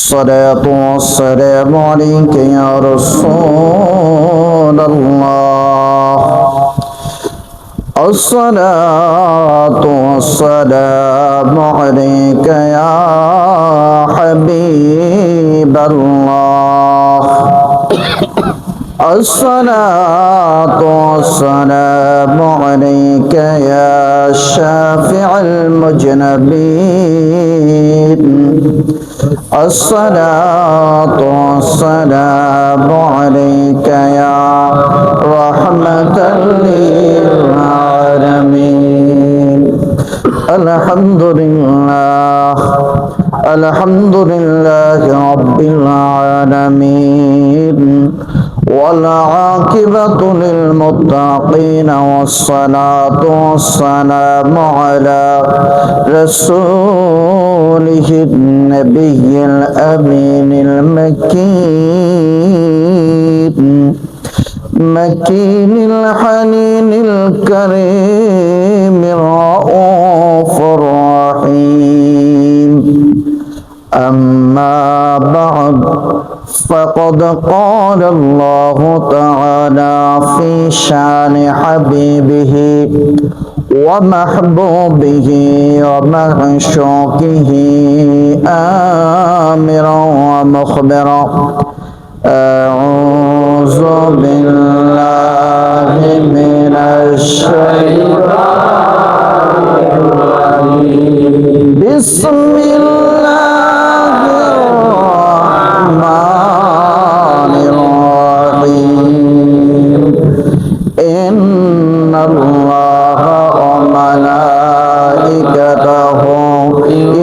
الصلاة والسلام عليك يا رسول الله. الصلاة والسلام عليك يا حبيب الله. الصلاة والسلام عليك يا شافع المذنبين. الصلاة والسلام عليك يا رحمة للعالمين. الحمد لله الحمد لله رب العالمين، والعاقبة للمتقين، والصلاة والسلام على رسوله النبي الأمين المكين الحنين الكريم الرؤوف الرحيم. أما بعد، فقد قال الله تعالى في شان حبيبه ومحبوبه ومعشوقه آمرا ومخبرا: أعوذ بالله من الشيطان الرجيم. بسم الله الرحمن الرحيم. إن الله وملائكته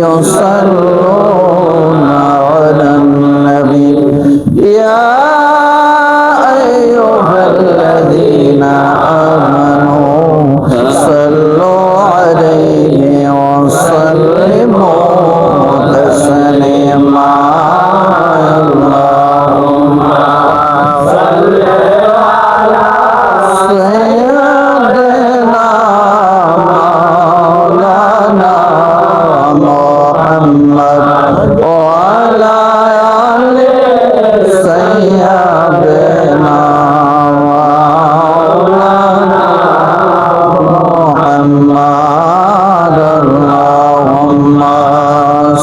يصلون على النبي يا أيها الذين آمنوا صلوا عليه وسلموا تسليما. اللهم صل على سيدنا مولانا محمد وعلى آل سيدنا مولانا محمد. اللهم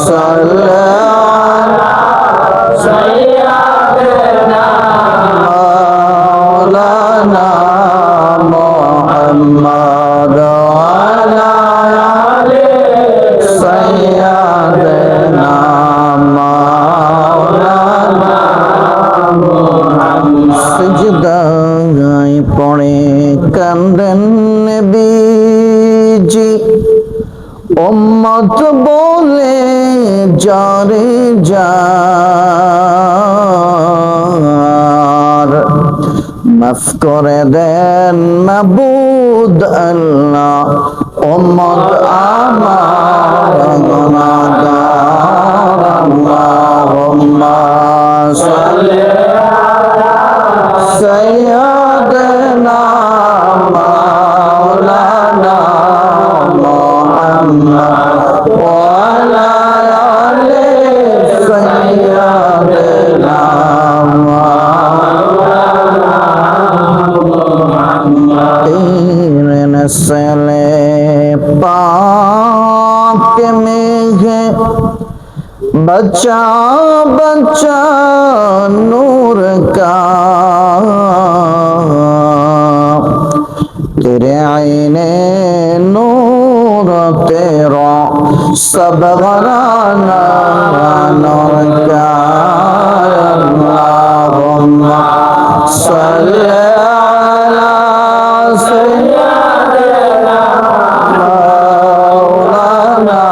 صل على سيدنا مولانا محمد وعلى آل سيدنا مولانا محمد. সিজদায় পড়ে কান্দেন নবীজি, উম্মত বলে যারে যার, মাফ করে দেন মাবুদ আল্লাহ, উম্মত আমার গুনাহগার। আল্লাহুম্মা সাল্লি আলা সাইয়্যিদিনা মাওলানা মুহাম্মদ ওয়া আলা আলি সাইয়্যিদিনা মাওলানা মুহাম্মদ। নসলে পাক মেঘে बच्चा बच्चा नूर का, तेरे आईने नूर तेरा सब घराना नूर का। अल्लाहुम्मा सल्ली अला सय्यिदिना मौलाना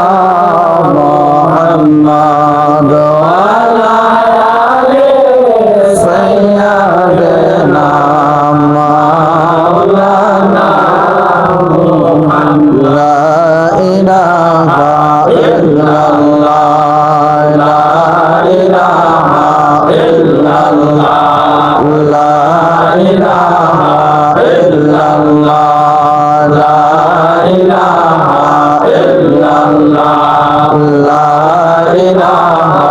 मुहम्मद वअला आलि सय्यिदिना मौलाना मुहम्मद। ला इलाहा इल्लल्लाह, ला इलाहा इल्लल्लाह, ला इलाहा इल्लल्लाह, ला इलाहा इल्लल्लाह, ला इलाहा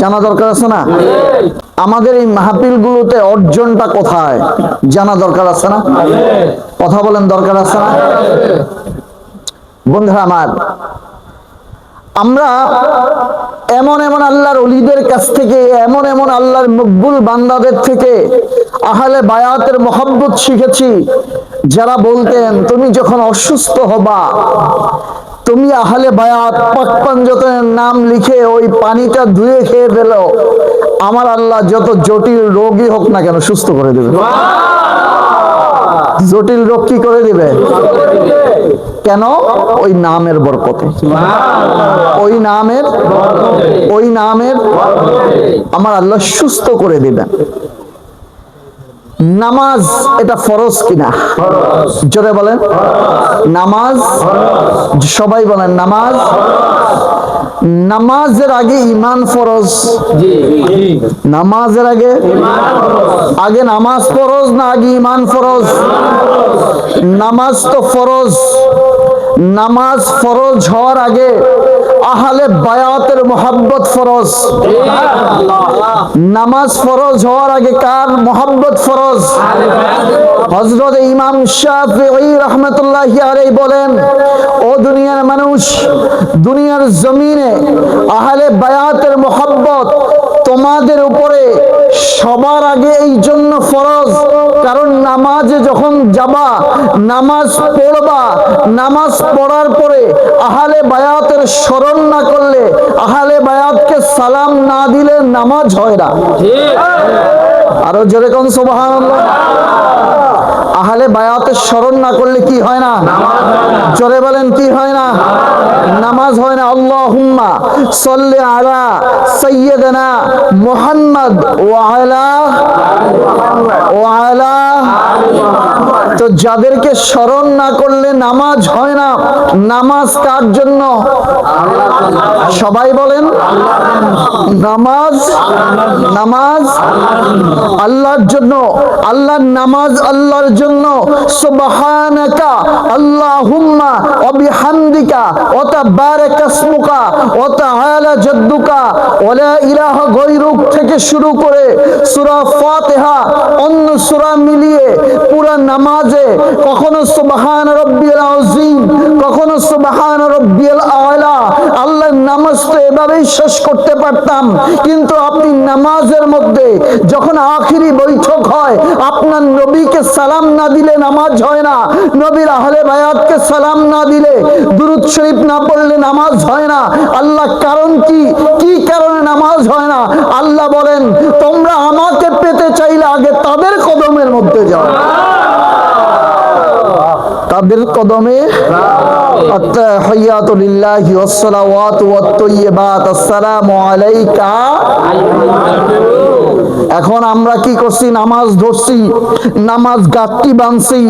জানা দরকার আছে না? আমাদের এই মাহফিল গুলোতে অর্জনটা কোথায় জানা দরকার আছে না? কথা বলেন, দরকার আছে না? বন্ধুরা আমার, আমরা এমন এমন আল্লাহর ওলিদের কাছ থেকে, এমন এমন আল্লাহর মকবুল বান্দাদের থেকে আহলে বায়াতের মহব্বত শিখেছি, যারা বলতেন তুমি যখন অসুস্থ হবা, তুমি আহলে বায়াত পাক পাঞ্জতনের নাম লিখে ওই পানিটা ধুয়ে খেয়ে ফেলো, আমার আল্লাহ যত জটিল রোগই হোক না কেন সুস্থ করে দেবে। জটিল রোগ কি করে দিবে? কেন? ওই নামের বরকতে, ওই নামের আমার আল্লাহ সুস্থ করে দিবেন। নামাজ এটা ফরজ কিনা? জোরে বলেন নামাজ। সবাই বলেন নামাজ। নামাজের আগে ঈমান ফরজ। নামাজের আগে আগে নামাজ ফরজ না আগে ঈমান ফরজ? নামাজ তো ফরজ। নামাজ ফরজ হওয়ার আগে আহলে বায়াতের মোহাব্বত ফরজ। নামাজ ফরজ হওয়ার আগে কার মোহাব্বত ফরজ? হযরত ইমাম শাফিঈ রাহমাতুল্লাহি আলাইহি বলেন, ও দুনিয়ার মানুষ, দুনিয়ার জমিনে আহলে বায়াতের মোহাব্বত তোমাদের উপরে সবার আগে এই জন্য ফরজ, কারণ নামাজে যখন যাবা, নামাজ পড়বা, নামাজ পড়ার পরে আহলে বায়াতের স্মরণ না করলে, আহলে বায়াতকে সালাম না দিলে নামাজ হয় না। আরো জোরে কোন সুবহানাল্লাহ। আহলে বায়াতের স্মরণ না করলে কি হয় না? জোরে বলেন কি হয় না? নামাজ হয় না। আল্লাহুম্মা সাল্লি আলা সাইয়্যিদিনা মুহাম্মদ ওয়া আলা। তো যাদেরকে স্মরণ না করলে নামাজ হয় না, নামাজ কার জন্য? সবাই বলেন নামাজ আল্লাহর জন্য। আল্লাহর নামাজ আল্লাহর জন্য। সুবহানাকা আল্লাহুম্মা ওয়া বিহামদিকা ওয়া তাবারাকা ইসমুকা ওয়া তাআলা জাদ্দুকা ওয়া লা ইলাহা গায়রুক থেকে শুরু করে সূরা ফাতিহা, অন্য সূরা মিলিয়ে পুরা নামাজে কখনো সুবহান রাব্বিয়াল আযীম, কখনো সুবহান রাব্বিয়াল আলা। আল্লাহর নামাজ তো এভাবেই শেষ করতে পারতাম, কিন্তু আপনি নামাজের মধ্যে যখন আখিরি বৈঠক হয়, আপনার নবীকে সালাম না দিলে নামাজ হয় না, নবীর আহলে বায়াতকে সালাম না দিলে, দুরূদ শরীফ না পড়লে নামাজ হয় না। আল্লাহ কারণ কি? কি কারণে নামাজ হয় না? আল্লাহ বলেন, তোমরা আমাকে পেতে চাইলে আগে তাদের কদমের মধ্যে যাও, তাদের কদমে। আত্তাহিয়াতু লিল্লাহি ওয়াস সালাওয়াতু ওয়াত তাইয়্যিবাত, আসসালামু আলাইকা। এখন আমরা কি করছি? নামাজ ধরছি, নামাজ গাঁটটি বাঁধছি,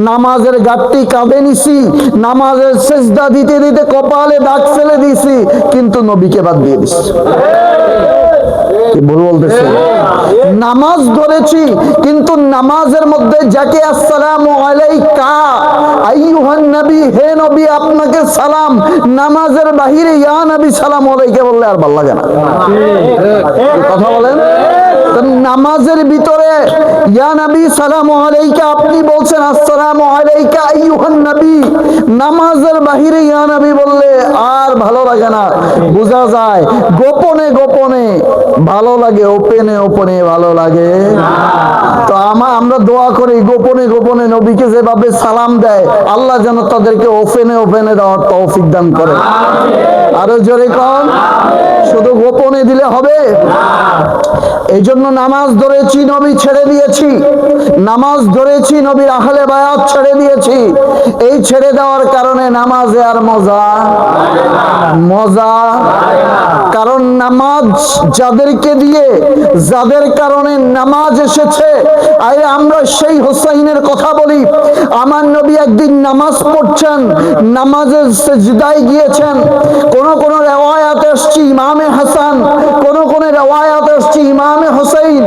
নামাজের গাঁটটি কাঁধে নিছি, নামাজের সেজদা দিতে দিতে কপালে দাগ ফেলে দিয়েছি, কিন্তু নবীকে বাদ দিয়ে দিছি। ভুল বলতেছে? নামাজ ধরেছি, কিন্তু নামাজের মধ্যে যাকে আসসালামু আলাইকা আইয়ুহান নবী, হে নবী আপনাকে সালাম, নামাজের বাহিরে ইয়া নবী সালাম আলাইকা বললে আর ভালো লাগে না। কথা বলেন। নামাজের ভিতরে ইয়া নবী সালামু আলাইকা, আপনি বলছেন আসসালামু আলাইকা আইয়ুহান নবী, নামাজের বাহিরে ইয়া নবী বললে আর ভালো লাগে না। বোঝা যায় গোপনে গোপনে ভালো লাগে, ওপেনে ওপেনে ভালো লাগে। তো আমরা দোয়া করি গোপনে গোপনে নবীকে যেভাবে সালাম দেয়, আল্লাহ যেন তাদেরকে ওপেনে ওপেনে দেওয়ার তৌফিক দান করে। আরো জোরে কন। শুধু গোপনে দিলে হবে? এই জন্য নামাজ ধরেছি, নবী ছেড়ে দিয়েছি। নামাজ ধরেছি, নবীর আহলে বায়াত ছেড়ে দিয়েছি। এই ছেড়ে দেওয়ার কারণে নামাজে আর মজা। কারণ নামাজ যাদেরকে দিয়ে, যাদের কারণে নামাজ এসেছে, আরে আমরা সেই হুসাইনের কথা বলি। আমার নবী একদিন নামাজ পড়ছেন, নামাজের সিজদায় গিয়েছেন। কোন রিওয়ায়াতে আসছে ইমামে হাসান, কোন রিওয়ায়াতে আসছে ইমামে হুসাইন।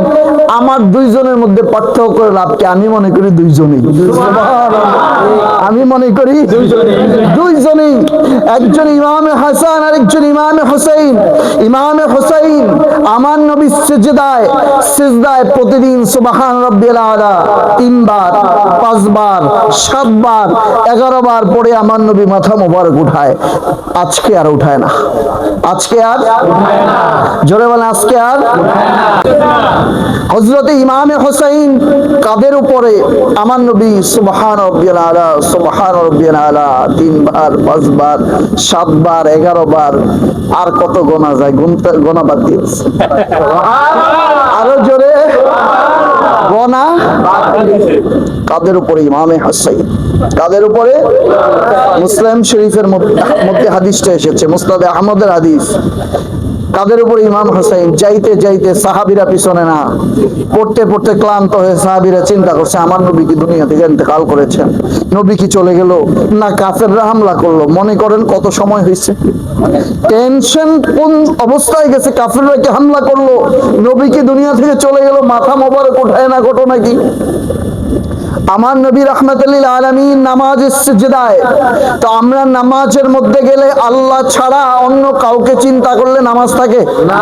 আমার দুইজনের মধ্যে পার্থক্য করে লাভ কি? আমি মনে করি দুইজনেই, আমি মনে করি দুইজনেই। একজন ইমামে হাসান আর একজন ইমামে হুসাইন। ইমামে হুসাইন আমার নবী সিজদায় প্রতিদিন সুবহান রাব্বিয়াল আলা 3 বার, 5 বার, 7 বার, 11 বার পড়ে আমার নবী মাথা মোবারক উঠায়। আজকে আর উঠায় না, আজকে আর উঠায় না। জোরে বলেন, আজকে আর উঠায় না। হযরতে ইমামে হুসাইন কাদের উপরে আমার নবী সুবহান রাব্বিয়াল আলা, সুবহান রাব্বিয়াল আলা 3 বার, 5 বার, 7 বার, 11 বার, আর কত গোনা যায়, গোনা বাদ দিয়েছে। আরো জোরে গোনা। কাদের উপরে? ইমামে হুসাইন। কাদের উপরে? মুসলিম শরীফের মধ্যে হাদিসটা এসেছে, মুসনাদে আহমদের হাদিস। কাদের উপরে? ইমাম হুসাইন। যাইতে যাইতে সাহাবীরা পিছনে না, পড়তে পড়তে ক্লান্ত হয়ে সাহাবীরা চিন্তা করছে, আমার নবী কি দুনিয়া থেকে ইন্তেকাল করেছেন? নবী কি চলে গেল, না কাফেররা হামলা করলো? মনে করেন কত সময় হয়েছে, টেনশন কোন অবস্থায় গেছে। কাফেররা কি হামলা করলো, নবী কি দুনিয়া থেকে চলে গেল, মাথা মোবারক উঠায় না, ঘটনা কি? আমার নবী রাহমাতুল লিল আলামিন নামাজের সিজদায়। তো আমরা নামাজের মধ্যে গেলে আল্লাহ ছাড়া অন্য কাউকে চিন্তা করলে নামাজ থাকে না?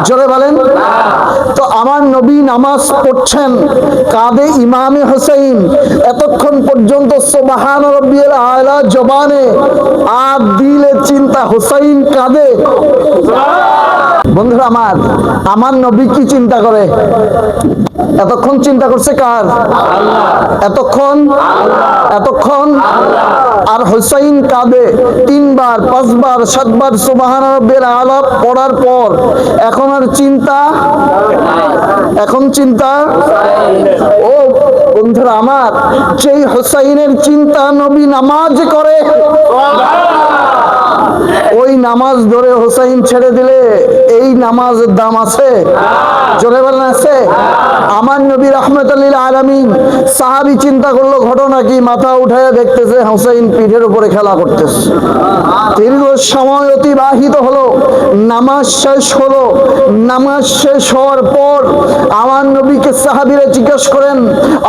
জোরে বলেন না। তো আমার নবী নামাজ পড়ছেন, কাঁধে ইমামে হুসাইন, এতক্ষণ পর্যন্ত সুবহান রাব্বিয়াল আলা জবানে, আর দিলে চিন্তা হুসাইন কাঁধে। বন্ধুরা আমার নবী কি চিন্তা করে? এতক্ষণ চিন্তা করছে কার? এতক্ষণ আর হুসাইন কাঁদে 3 বার, 5 বার, 7 বার সুবহান রাব্বিয়াল আলা পড়ার পর এখন আর চিন্তা, এখন চিন্তা। ও বন্ধুরা আমার, যেই হুসাইনের চিন্তা নবী নামাজ করে, ওই নামাজ ধরে হুসাইন ছেড়ে দিলে এই নামাজের দাম আছে? জোরে বলেন, আছে? আমার নবী রাহমাতুল লিল আলামিন সাহাবী চিন্তা করলো ঘটনা কি, মাথা উঠায় দেখতেছে হুসাইন পিঠের উপরে খেলা করতেছে। দীর্ঘ সময় অতিবাহিত হলো, নামাজ শেষ হলো। নামাজ শেষ হওয়ার পর আমার নবীকে সাহাবীরা জিজ্ঞাসা করেন,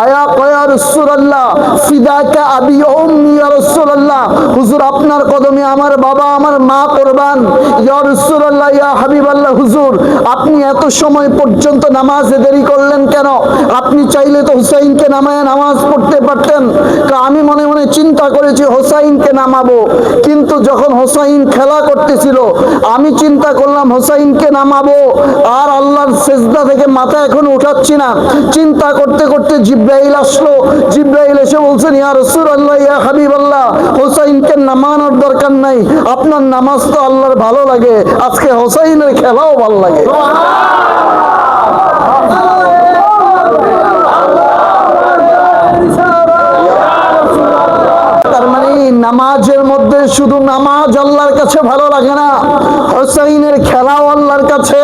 আয়া কয়া রাসূলুল্লাহ, ফিদাকা আবি ওয়া উম্মি ইয়া রাসূলুল্লাহ, হুজুর আপনার কদমে আমার বাবা আমার মা কুরবান। ইয়া রাসূলুল্লাহ, ইয়া হাবিবাল্লাহ, হুজুর আপনি এত সময় পর্যন্ত নামাজে দেরি করলেন কেন? আপনি চাইলে তো হুসাইনকে নামায় নামাজ পড়তে পারতেন। আমি মনে মনে চিন্তা করেছি হুসাইনকে নামাবো, কিন্তু যখন হুসাইন খেলা করতেছিল আমি চিন্তা করলাম হুসাইনকে নামাবো, আর আল্লাহর সিজদা থেকে মাথা এখন উঠাচ্ছি না। চিন্তা করতে করতে জিবরাইল আসলো। জিবরাইল এসে বলছেন, ইয়া রাসূলুল্লাহ, ইয়া হাবিবাল্লাহ, হুসাইনকে নামানোর দরকার নাই, আপনার নামাজ তো আল্লাহর ভালো লাগে, আজকে হুসাইনের খেলাও ভালো লাগে। তার মানে নামাজের মধ্যে শুধু নামাজ আল্লাহর কাছে ভালো লাগে না, হুসাইনের খেলাও আল্লাহর কাছে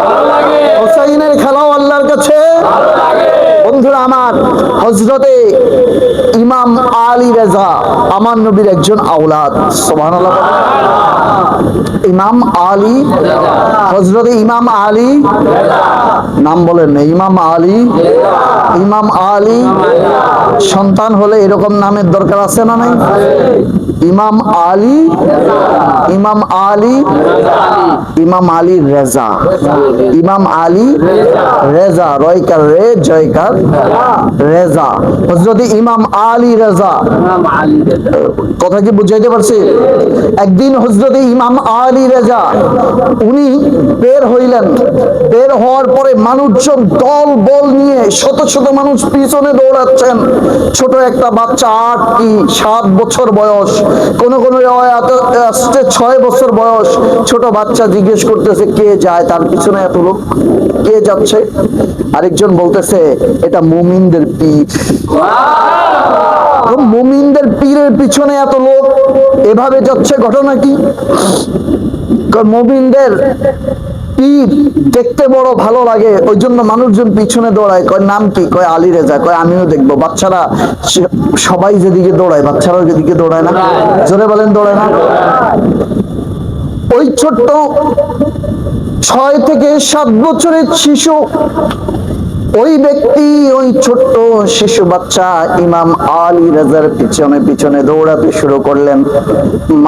ভালো লাগে, হুসাইনের খেলাও আল্লাহর কাছে ভালো লাগে। বন্ধুরা আমার, হযরতে ইমাম আলী রেজা আমার নবীর একজন আওলাদ। সুবহানাল্লাহ। ইমাম আলী, হযরতে ইমাম আলী, নাম বলেন না, ইমাম আলী। ইমাম আলী সন্তান হলে এরকম নামের দরকার আছে না নাই? ইমাম আলী, ইমাম আলী, ইমাম আলী রেজা, ইমাম আলী রেজা, রয়কার রে জয়কার রেজা, হযরত ইমাম আলী রেজা। কথা কি বুঝাইতে পারছি? একদিন হযরত ইমাম আলী রেজা উনি বের হইলেন। বের হওয়ার পরে মানুষজন দল বল নিয়ে শত শত মানুষ পিছনে দৌড়াচ্ছেন। ছোট একটা বাচ্চা 8 কি 7 বছর বয়স, কোন কোন রিওয়ায়াতে আসছে 6 বছর বয়স। ছোট বাচ্চা জিজ্ঞেস করতেছে, কে যায় তার পিছনে এত লোক, কে যাচ্ছে? আরেকজন বলতেছে, এটা মুমিনদের পীর। মুমিনদের পীরের পিছনে এত লোক এভাবে যাচ্ছে, ঘটনা কি? মুমিনদের পীর দেখতে বড় ভালো লাগে, ওই জন্য মানুষজন পিছনে দৌড়ায়। কয় নাম কি? কয় আলী রেজা। কয় আমিও দেখবো। বাচ্চারা সবাই যেদিকে দৌড়ায়, বাচ্চারাও যেদিকে দৌড়ায় না? জোরে বলেন, দৌড়ায় না? ওই ছোট্ট 6 থেকে 7 বছরের শিশু ওই ব্যক্তি, ওই ছোট্ট শিশু বাচ্চা ইমাম আলী রাজার পিছনে পিছনে দৌড়াতে শুরু করলেন।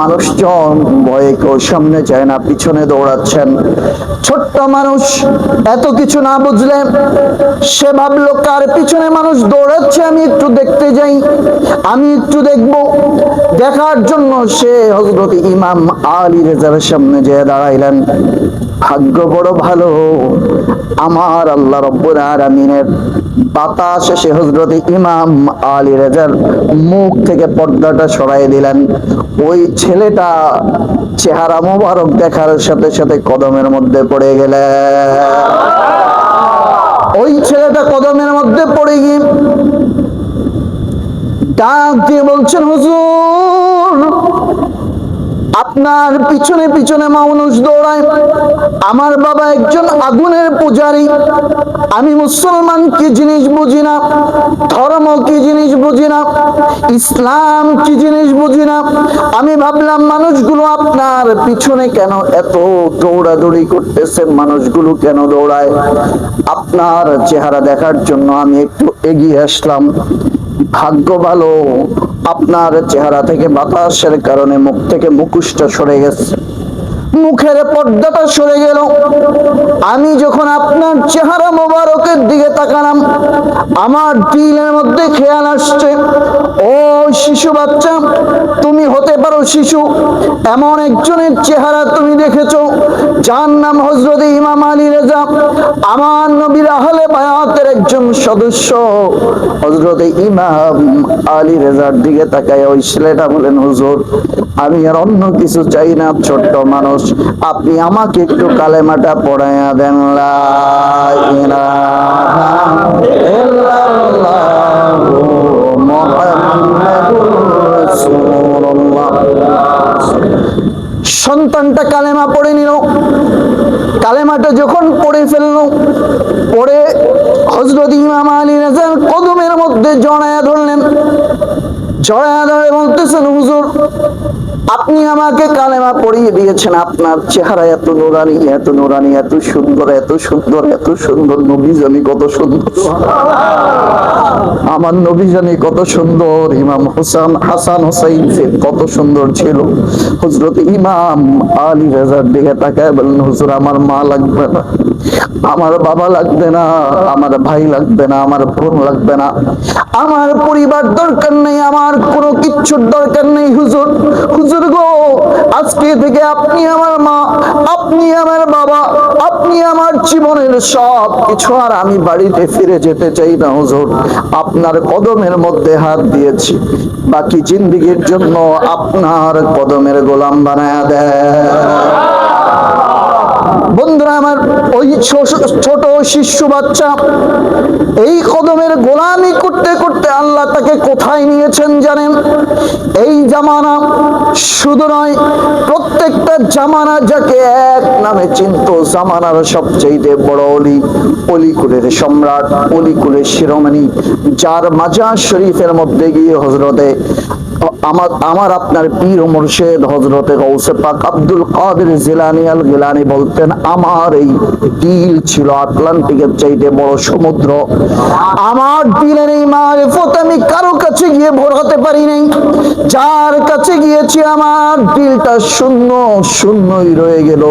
মানুষজন ভয়ে কেউ সামনে যায় না, পিছনে দৌড়াচ্ছেন। ছোট্ট মানুষ এত কিছু না বুঝলে সে ভাবলো কার পিছনে মানুষ দৌড়াচ্ছে, আমি একটু দেখতে যাই, আমি একটু দেখব। দেখার জন্য সে হযরত ইমাম আলী রাজার সামনে যেয়ে দাঁড়াইলেন। ভাগ্য বড় ভালো, আমার আল্লাহ রব্বুল আলামিনের বাতাস এসে হযরত ইমাম আলী রাজার মুখ থেকে পর্দাটা সরাই দিলেন। ওই ছেলেটা চেহারা মোবারক দেখার সাথে সাথে কদমের মধ্যে পড়ে গেলেন। ওই ছেলেটা কদমের মধ্যে পড়ে গিয়ে ডাক দিয়ে বলছেন, হুজুর আপনার পিছনে পিছনে মানুষ দৌড়ায়, আমার বাবা একজন আগুনের পূজারী, আমি মুসলমান কি জিনিস বুঝি না, ধর্ম কি জিনিস বুঝি না, ইসলাম কি জিনিস বুঝি না। আমি ভাবলাম মানুষগুলো আপনার পিছনে কেন এত দৌড়াদৌড়ি করতেছে, মানুষগুলো কেন দৌড়ায়। আপনার চেহারা দেখার জন্য আমি একটু এগিয়ে আসলাম। ভাগ্য ভালো, আপনার চেহারা থেকে বাতাসের কারণে মুখ থেকে মুখোশটা সরে গেছে, মুখের পর্দাটা সরে গেল। আমি যখন আপনার চেহারা মোবারকের দিকে তাকালাম, আমার দিলের মধ্যে খেয়াল আসছে, ও শিশু বাচ্চা, তুমি হতে পারো শিশু, এমন একজনের চেহারা তুমি দেখেছো যার নাম হযরত ইমাম আলী রাজা, আমার নবীর আহলে বায়াতের একজন সদস্য। হযরত ইমাম আলী রাজার দিকে তাকায় ওই ছেলেটা বলেন, হুজুর আমি আর অন্য কিছু চাই না, ছোট্ট মানুষ, আপনি আমাকে একটু কালেমাটা পড়াইয়া দেন, লা ইলাহা ইল্লাল্লাহু মুহাম্মাদুর রাসূলুল্লাহ। সন্তানটা কালেমা পড়ে নিল। কালেমাটা যখন পড়ে ফেললো, পড়ে হযরত ইমাম আলী রাজার কদমের মধ্যে জড়ায়া ধরলেন। জড়ায়া ধরে বলতেছেন, হুজুর আপনি আমাকে কালেমা পড়িয়ে দিয়েছেন, আপনার চেহারা এত নুরানি, এত নুরানি, এত সুন্দর, এত সুন্দর, এত সুন্দর, নবী জানি কত সুন্দর, আমার নবী জানি কত সুন্দর, ইমাম হাসান হোসাইন কত সুন্দর ছিল। হযরত ইমাম আলী রাজার দিকে তাকায় বললেন, হুজুর আমার মা লাগবে না, আমার বাবা লাগবে না, আমার ভাই লাগবে না, আমার বোন লাগবে না, আমার পরিবার দরকার নেই, আমার কোনো কিচ্ছুর দরকার নেই। হুজুর, হুজুর গো, আজকে থেকে আপনি আমার মা, আপনি আমার বাবা, আপনি আমার জীবনের সব কিছু, আর আমি বাড়িতে ফিরে যেতে চাই না হুজুর, আপনার কদমের মধ্যে হাত দিয়েছি, বাকি জিন্দেগীর জন্য আপনার কদমের গোলাম বানায়া দেয়। বন্ধুরা আমার, ওই ছোট শিশু বাচ্চা এই কদমের গোলামি করতে করতে আল্লাহ তাকে কোথায় নিয়েছেন জানেন? এই জামানা শুধু নয়, প্রত্যেকটা জামানা যাকে এক নামে চিনত, জামানার সবচেয়ে বড় অলি, অলিকুলের সম্রাট, অলিকুলের শিরোমণি, যার মাজার শরীফের মধ্যে গিয়ে হযরতে আমার আপনার পীর ও মুর্শিদ হযরতে গৌসে পাক আব্দুল কাদের জিলানী আল গিলানী বলতেন, আমার এই দিল ছিল আটলান্টিকের চাইতে বড় সমুদ্র, আমার দিলের এই মারিফত আমি কারো কাছে গিয়ে ভরাতে পারি নাই, যার কাছে গিয়েছি আমার দিলটা শূন্য শূন্যই রয়ে গেল,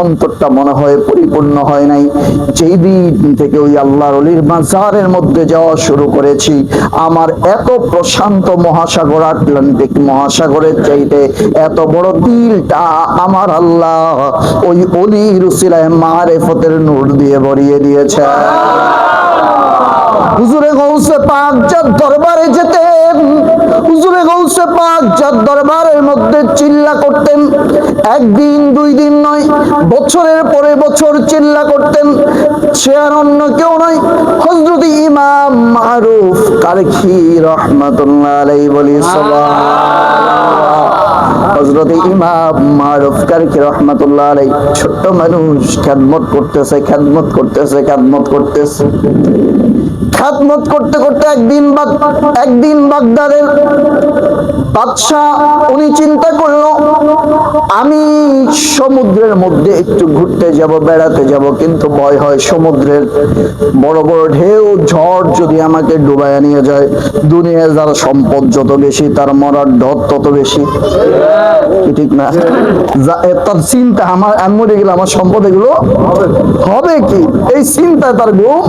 অন্তরটা মনে হয় পরিপূর্ণ হয় নাই। যেই দিন থেকে ওই আল্লাহর ওলির মাজারের মধ্যে যাওয়া শুরু করেছি, আমার এত প্রশান্ত মহাসাগর, আটলান্টিক মহাসাগরের চাইতে এত বড় দিলটা আমার আল্লাহ ওই ওলির উসিলায় মারিফতের নূর দিয়ে ভরিয়ে দিয়েছে। হুজুরে গৌসে পাক যার দরবারে যেতেন, হুজুরে গৌসে পাক যার দরবারের মধ্যে চিল্লা করতেন, একদিন দুই দিন নয়, বছরের পরে বছর চিল্লা করতেন, সে আর অন্য কেউ নয়, হযরত ইমাম মারুফ কারখি রাহমাতুল্লাহ আলাইহি বলি সুবহানাল্লাহ। হযরত ইমাম মারুফ কারখি রাহমাতুল্লাহ আলাইহি ছোট্ট মানুষ, খেদমত করতেছে, খেদমত করতেছে, খেদমত করতেছে, খেদমত করতে করতে একদিন বাগদাদের বাদশাহ উনি চিন্তা করলো, আমি সমুদ্রের মধ্যে একটু ঘুরতে যাব, বেড়াতে যাব, কিন্তু ভয় হয় সমুদ্রের বড় বড় ঢেউ ঝড় যদি আমাকে ডুবাইয়া নিয়ে যায়। দুনিয়ার যার সম্পদ যত বেশি, তার মরার ডর তত বেশি, ঠিক না? তার চিন্তা, আমি মরে গেলে আমার সম্পদ এগুলো হবে কি, এই চিন্তা তার ঘুম।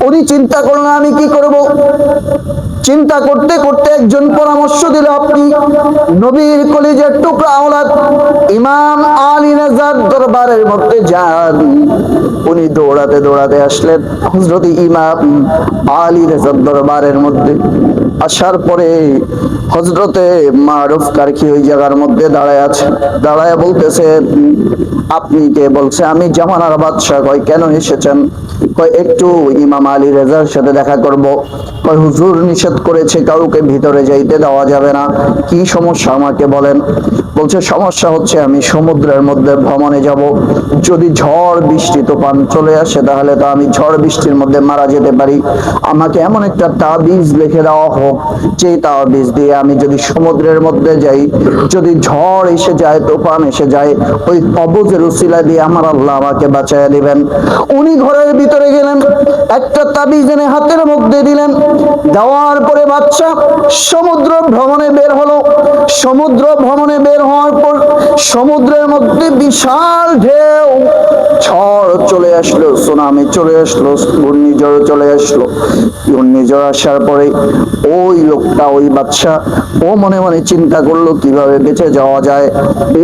উনি চিন্তা করলেন আমি কি করব। চিন্তা করতে করতে একজন পরামর্শ দিল, আপনি নবীর কলিজার টুকরা আওলাদ ইমাম আলী রাজার দরবারের মধ্যে যান। উনি দৌড়াতে দৌড়াতে আসলেন হযরত ইমাম আলী রাজার দরবারের মধ্যে। আসার পরে হযরতে মারুফ কারখি ওই জায়গার মধ্যে দাঁড়ায় আছে, দাঁড়ায় বলতেছে, আপনি কে? বলছে আমি জামানার বাদশাহ। কয় কেন এসেছেন? কয় একটু ইমাম আলী রেজার সাথে দেখা করব। কয় হুজুর নিষেধ করেছে কাউকে ভিতরে যাইতে দেওয়া যাবে না। কি সমস্যা আমাকে বলেন। বলছে সমস্যা হচ্ছে আমি সমুদ্রের মধ্যে ভ্রমণে যাব, যদি ঝড় বৃষ্টি তুফান চলে আসে তাহলে তো আমি ঝড় বৃষ্টির মধ্যে মারা যেতে পারি। আমাকে এমন একটা তাবিজ লিখে দেওয়া হোক, যে তাবিজ দিয়ে আমি যদি সমুদ্রের মধ্যে যাই, যদি ঝড় এসে যায়, তুফান এসে যায়, ওই তাবিজের উসিলা দিয়ে আমার আল্লাহ আমাকে বাঁচায়া দিবেন। উনি ঘরের ভিতরে গেলেন, একটা তাবিজ এনে হাতের মধ্যে দিলেন। দেওয়ার পরে বাচ্চা সমুদ্র ভ্রমণে বের হলো। সমুদ্র ভ্রমণে বের হওয়ার পর সমুদ্রের মধ্যে বিশাল ঢেউ, ঝড় চলে আসলো, সুনামি চলে আসলো, ঘূর্ণিঝড় চলে আসলো। ঘূর্ণিঝড় আসার পরে ওই লোকটা, ওই বাদশা, ও মনে মনে চিন্তা করলো কিভাবে বেঁচে যাওয়া যায়।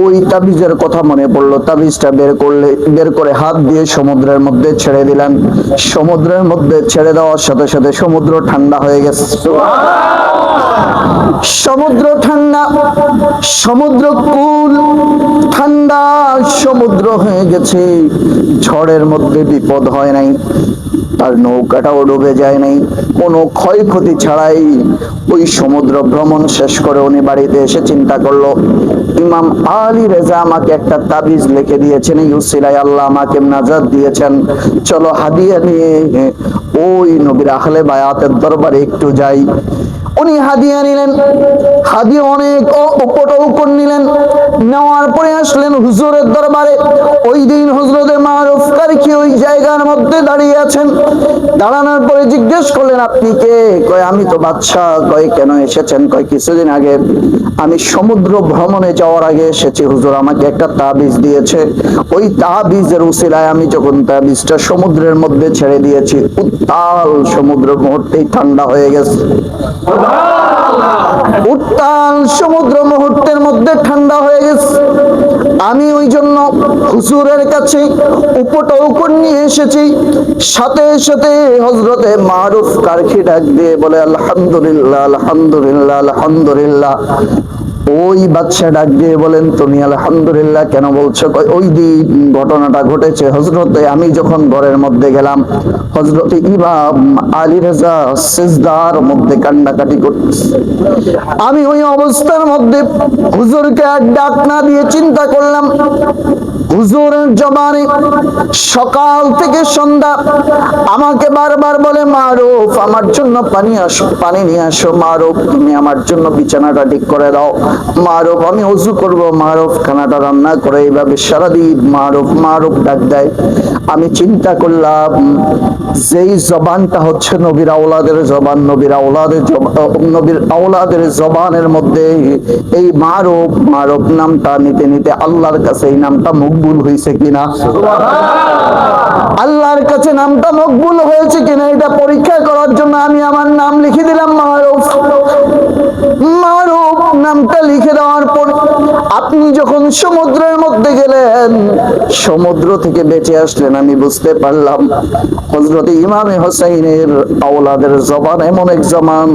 ওই তাবিজের কথা মনে পড়লো, তাবিজটা বের করে হাত দিয়ে সমুদ্রের মধ্যে ছেড়ে দিলেন। সমুদ্রের মধ্যে ছেড়ে দেওয়ার সাথে সাথে সমুদ্র ঠান্ডা হয়ে গেছে। সমুদ্র ঠান্ডা, সমুদ্র কুল ঠান্ডা সমুদ্র হয়ে গেছে। ঝড়ের মধ্যে বিপদ হয় নাই, তার নৌকাটাও ডুবে যায় নাই, কোনো ক্ষয়ক্ষতি ছাড়াই ওই সমুদ্র ভ্রমণ শেষ করে উনি বাড়িতে এসে চিন্তা করলো, ইমাম আলী রেজা আমাকে একটা তাবিজ লিখে দিয়েছেন, এই উসিলায় আল্লাহ আমাকে নাজাত দিয়েছেন। চলো হাদিয়া নিয়ে ওই নবীর আহলে বায়াতের দরবারে একটু যাই। উনি হাদিয়া নিলেন, হাদিয়া অনেক উপটৌকন নিলেন। নেওয়ার পরে আসলেন হুজুরের দরবারে। ওই দিন হযরতে মারুফ কারখি ওই জায়গার মধ্যে দাঁড়িয়ে আছেন। দাঁড়ানোর পরে জিজ্ঞেস করলেন আপনি কে? কয় আমি তো বাদশাহ। কয় কেন এসেছেন? কয় কিছুদিন আগে আমি সমুদ্র ভ্রমণে যাওয়ার আগে এসেছি, হুজুর আমাকে একটা তাবিজ দিয়েছে। ওই তাবিজের উসিলায় আমি যখন তাবিজটা সমুদ্রের মধ্যে ছেড়ে দিয়েছি, উত্তাল সমুদ্র মুহূর্তেই ঠান্ডা হয়ে গেছে। উত্তাল সমুদ্র মুহূর্তের মধ্যে ঠান্ডা হয়ে গেছে। আমি ওই জন্য হুজুরের কাছে উপটৌকন নিয়ে এসেছি। সাথে সাথে হযরতে মারুফ কারখি ডাক দিয়ে বলে আলহামদুলিল্লাহ, আলহামদুলিল্লাহ, আলহামদুলিল্লাহ। ওই বাদশা ডাক দিয়ে বলেন তুমি আলহামদুলিল্লাহ কেন বলছো? ওই দিন ঘটনাটা ঘটেছে হযরতে, আমি যখন ঘরের মধ্যে গেলাম, হযরতে ইমাম আলী রাজা সিজদার মধ্যে কান্নাকাটি করতেছে। আমি ওই অবস্থার মধ্যে হুজুরকে এক ডাক না দিয়ে চিন্তা করলাম, হুজুরের জবানে সকাল থেকে সন্ধ্যা আমাকে বারবার বলে মারুফ আমার জন্য পানি আসো, পানি নিয়ে আসো, মারুফ তুমি আমার জন্য বিছানাটা ঠিক করে দাও, মারুফ আমি ওযু করব, মারুফ খানাটা রান্না করে, এইভাবে সারাদিন মারুফ মারুফ ডাক দেয়। আমি চিন্তা করলাম যেই জবানটা হচ্ছে নবীর আওলাদের জবান, নবীর আওলাদের জবানের মধ্যে এই মারুফ মারুফ নামটা নিতে নিতে আল্লাহর কাছে এই নামটা মকবুল হয়েছে কিনা, আল্লাহর কাছে নামটা মকবুল হয়েছে কিনা এটা পরীক্ষা করার জন্য আমি আমার নাম লিখে দিলাম মারুফ। মারুফ নামটা লিখে দেওয়ার পর আপনি যখন সমুদ্রের মধ্যে গেলেন, সমুদ্র থেকে বেঁচে আসলেন, আমি বুঝতে পারলাম হযরত ইমামে হোসেনের আওলাদের জবান এমন এক জবান,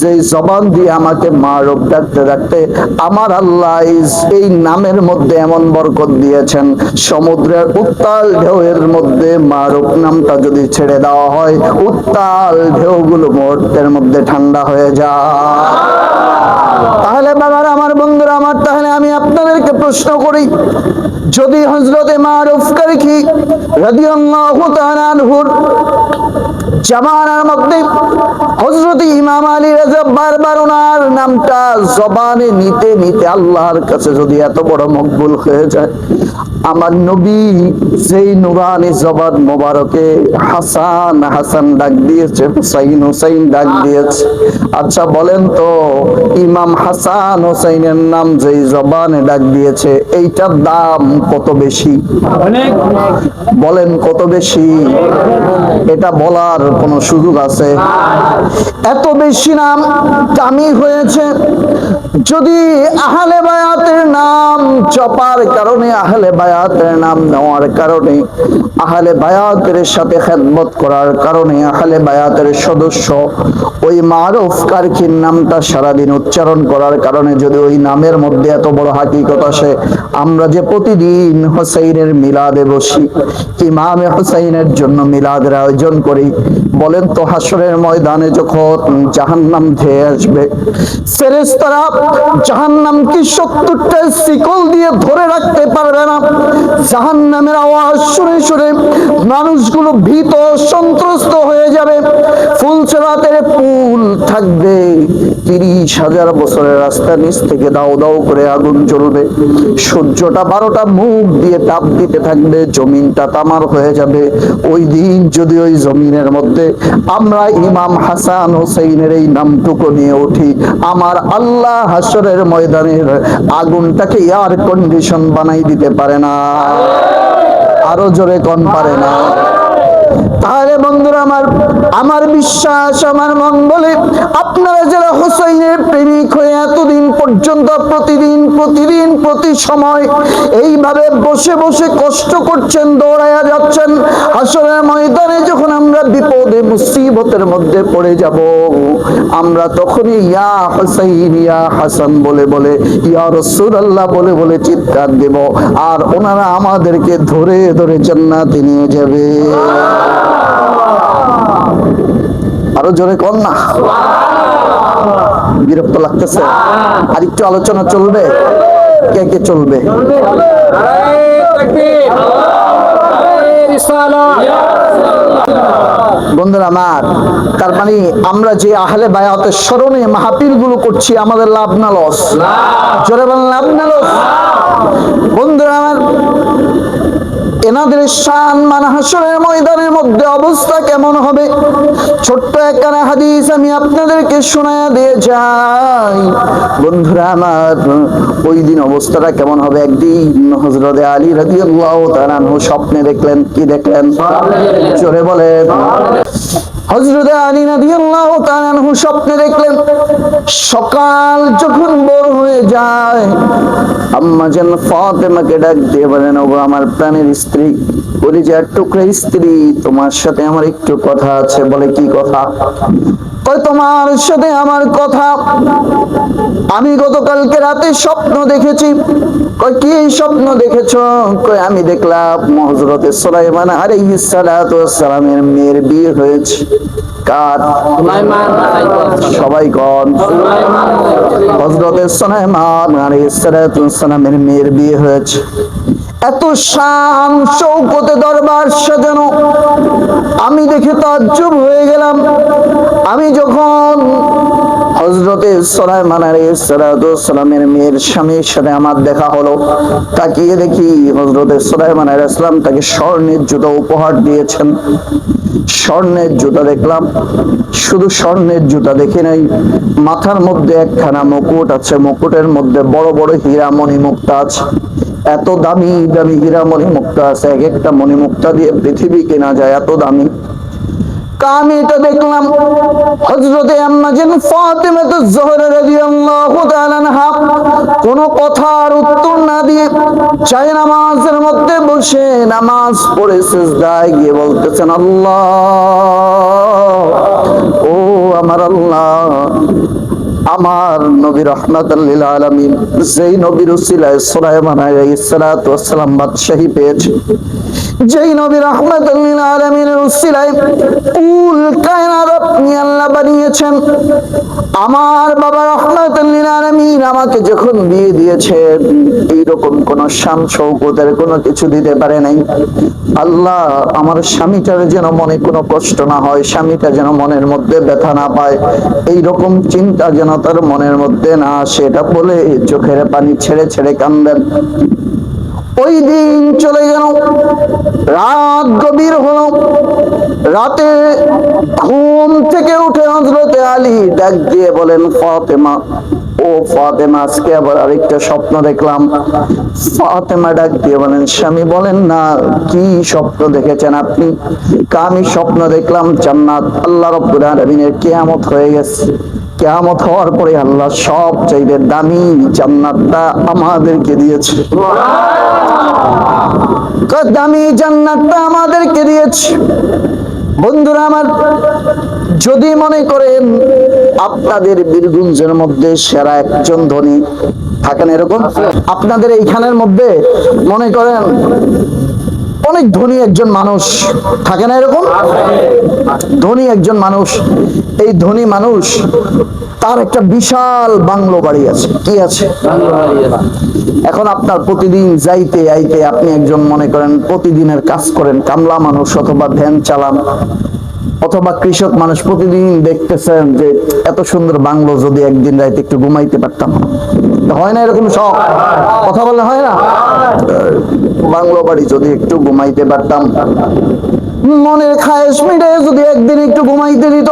যে জবান দিয়ে আমাকে মারুফ ডাকতে ডাকতে আমার আল্লাহ এই নামের মধ্যে এমন বরকত দিয়েছেন, সমুদ্রের উত্তাল ঢেউয়ের মধ্যে মারুফ নামটা যদি ছেড়ে দেওয়া হয়, উত্তাল ঢেউগুলো মুহূর্তের মধ্যে ঠান্ডা হয়ে যায়। তাহলে বাবারা আমার, বন্ধুরা আমার, তাহলে আমি আপনাদেরকে প্রশ্ন করি, যদি হযরতে মারুফ কারখি রাদিয়াল্লাহু তাআলা আনহুর জামানার মধ্যে হযরত ইমাম আলী রাজা বারবার ওনার নামটা জবানে নিতে নিতে আল্লাহর কাছে যদি এত বড় মকবুল হয়ে যায়, আমার নবী যেই নুরানি জবান মোবারকে হাসান হাসান ডাক দিয়েছে, হুসাইন হুসাইন ডাক দিয়েছে। আচ্ছা বলেন তো, ইমাম হাসান হুসাইনের নাম যেই জবানে ডাক দিয়েছে, এইটার দাম কত বেশি? বলেন কত বেশি? এটা বলার কোন সুযোগ আছে? এত বেশি নাম দামি হয়েছে। যদি আহলে বায়াতের নাম জপার কারণে, আহলে বায়াতের নাম নেওয়ার কারণে, আহলে বায়াতের সাথে খেদমত করার কারণে, আহলে বায়াতের সদস্য ওই মারুফ কারখির নামটা সারাদিন উচ্চারণ করার কারণে যদি ওই নামের মধ্যে এত বড় হাকিকত আসে, আমরা যে প্রতিদিন হুসাইনের মিলাদে বসি, ইমামে হুসাইনের জন্য মিলাদের আয়োজন করি, বলেন তো হাসরের ময়দানে যখন জাহান্নাম ধেয়ে আসবে, ফেরেশতারা জাহান্নামকে 70টা শিকল দিয়ে ধরে রাখতে পারবে না। জাহান্নামের আওয়াজ শুনে শুনে মানুষগুলো ভীত সন্ত্রস্ত হয়ে যাবে। ফুলসেরাতের পুল থাকবে, 30,000 বছরের রাস্তা নিচ থেকে দাও দাও করে আগুন জ্বলবে। সূর্যটা 12টা মুখ দিয়ে তাপ দিতে থাকবে, জমিনটা তামার হয়ে যাবে। ওই দিন যদি ওই জমিনের মধ্যে আমরা ইমাম হাসান হুসাইনের এই নামটুকু নিয়ে উঠি, আমার আল্লাহ হাসরের ময়দানের আগুনটাকে এয়ার কন্ডিশন বানাই দিতে পারে না। আরো জোরে কোন পারে না? তাহলে বন্ধুরা আমার বিশ্বাস, আমার মন বলে, আপনারা যারা হুসাইনের প্রেমিক হয়ে এতদিন পর্যন্ত প্রতি সময় এইভাবে বসে বসে কষ্ট করছেন, দৌড়াইয়া যাচ্ছেন, হাসরের ময়দানে যখন আমরা বিপদে মুসিবতের মধ্যে পড়ে যাব, আমরা তখনই ইয়া হুসাইন ইয়া হাসান বলে বলে, ইয়া রাসূলুল্লাহ বলে বলে চিৎকার দেব, আর ওনারা আমাদেরকে ধরে ধরে জান্নাতে নিয়ে যাবে। আরো জোরে কর না? বিরক্ত লাগতেছে? আর একটু আলোচনা চলবে? কে কে চলবে? বন্ধুরা আমার, তার মানে আমরা যে আহলে বায়াতের স্মরণে মাহফিল গুলো করছি, আমাদের লাভ না লস? জোরে বলেন, লাভ না লস? বন্ধুরা আমার, এনাদের শান মান হাসরের ময়দানের মধ্যে অবস্থা কেমন হবে, ছোট্ট একখানা হাদিস আমি আপনাদেরকে শোনায়া দিয়ে যাই। বন্ধুরা আমার, ওই দিন অবস্থাটা কেমন হবে? একদিন হযরত আলী রাদিয়াল্লাহু তাআলা আনহু স্বপ্নে দেখলেন। কি দেখলেন? জোরে বলেন। হযরত আলী রাদিয়াল্লাহু তাআলা আনহু স্বপ্নে দেখলেন, সকাল যখন ভোর হয়ে যায়, আম্মা জান ফাতেমাকে ডাক দিয়ে বলেন, ওগো আমার প্রাণের স্ত্রী, কলিজার টুকরা স্ত্রী, তোমার সাথে আমার একটু কথা আছে। বলে, কি কথা? কই, তোমার সাথে আমার কথা। আমি গতকালকে রাতে স্বপ্ন দেখেছি। কই, কি স্বপ্ন দেখেছো? কই, আমি দেখলাম হযরত সুলাইমান আলাইহিস সালাতু ওয়াস সালামের মেয়ের বিয়ে হয়েছে। কার? সবাই কোন? হযরত সুলাইমান আলাইহিস সালাতু ওয়াস সালামের মেয়ের বিয়ে হয়েছে। এত শান শৌকতে দরবার সাজানো, আমি দেখে তাজ্জব হয়ে গেলাম। আমি যখন হযরতে সুলাইমান আলাইহিস সালাতু ওয়াস সালামের মেয়ের স্বামীর সাথে আমার দেখা হলো, তাকিয়ে দেখি হযরতে সুলাইমান আলাইহিস সালাম তাকে স্বর্ণের জুতা উপহার দিয়েছেন। স্বর্ণের জুতা দেখলাম, শুধু স্বর্ণের জুতা দেখি নাই, মাথার মধ্যে একখানা মুকুট আছে, মুকুটের মধ্যে বড় বড় হীরা মণি মুক্তা আছে। এত দামি দামি হীরা মণি মুক্তা আছে, এক একটা মণি মুক্তা দিয়ে পৃথিবী কেনা যায়, এত দামি। আমি এটা দেখলাম। হযরতে আম্মা জান ফাতেমা জোহরা রাদিয়াল্লাহু তাআলা আনহা কোন কথার উত্তর না দিয়ে চায় নামাজের মধ্যে বসে নামাজ পড়ে সিজদায় গিয়ে বলতেছেন, আল্লাহ, ও আমার আল্লাহ, আমার নবী রাহমাতাল লিল আলামিন, যেই নবীর উসিলায় সুলাইমান আলাইহিস সালাতু ওয়াস সালাম বাদশাহী পেয়েছে, যেই নবী রাহমাতাল লিল আলামিনের উসিলায় কুল কায়নাত আপনি আল্লাহ বানিয়েছেন, দিয়েছেন। আমার বাবা রাহমাতুল লিল আলামিন আমাকে যখন বিয়ে দিয়েছেন, এইরকম কোন শান শৌকতের কোনো কিছু দিতে পারে নাই। আল্লাহ আমার স্বামীটার যেন মনে কোনো কষ্ট না হয়, স্বামীটা যেন মনের মধ্যে ব্যথা না পায়, এইরকম চিন্তা যেন তার মনের মধ্যে না আসে, এটা বলে চোখের পানি ছেড়ে ছেড়ে কান্দেন। ওই দিন চলে গেল, রাত গভীর হলো। রাতে ঘুম থেকে উঠে হযরতে আলী ডাক দিয়ে বলেন, ফাতেমা, ও ফাতেমা, আজকে আবার আরেকটা স্বপ্ন দেখলাম। ফাতেমা ডাক দিয়ে বলেন, স্বামী বলেন না, কি স্বপ্ন দেখেছেন আপনি? আমি স্বপ্ন দেখলাম জান্নাত, আল্লাহ রাব্বুল আলামিনের কিয়ামত হয়ে গেছে। কিয়ামত হওয়ার পরে আল্লাহ সবচেয়ে দামি জান্নাতটা আমাদেরকে দিয়েছে। দামি জান্নাতটা আমাদেরকে দিয়েছে। বন্ধুরা আমার, যদি মনে করেন আপনাদের বীরগঞ্জের মধ্যে সেরা একজন ধনী থাকেন, এরকম আপনাদের এইখানের মধ্যে মনে করেন অনেক ধনী একজন মানুষ থাকে না, এরকম ধনী একজন মানুষ, এই ধনী মানুষ তার একটা বিশাল বাংলো বাড়ি আছে। কি আছে? এখন আপনার প্রতিদিন যাইতে আইতে আপনি একজন মনে করেন প্রতিদিনের কাজ করেন, কামলা মানুষ অথবা ভ্যান চালান অথবা কৃষক মানুষ, প্রতিদিন দেখতেছেন যে এত সুন্দর বাংলো যদি একদিন রাইতে একটু ঘুমাইতে পারতাম। হয় না এরকম শখ? কথা বললে হয় না? বাংলো বাড়ি যদি একটু ঘুমাইতে পারতাম, মনের খায়েশ মিটে যদি একদিন একটু ঘুমাইতে দিত।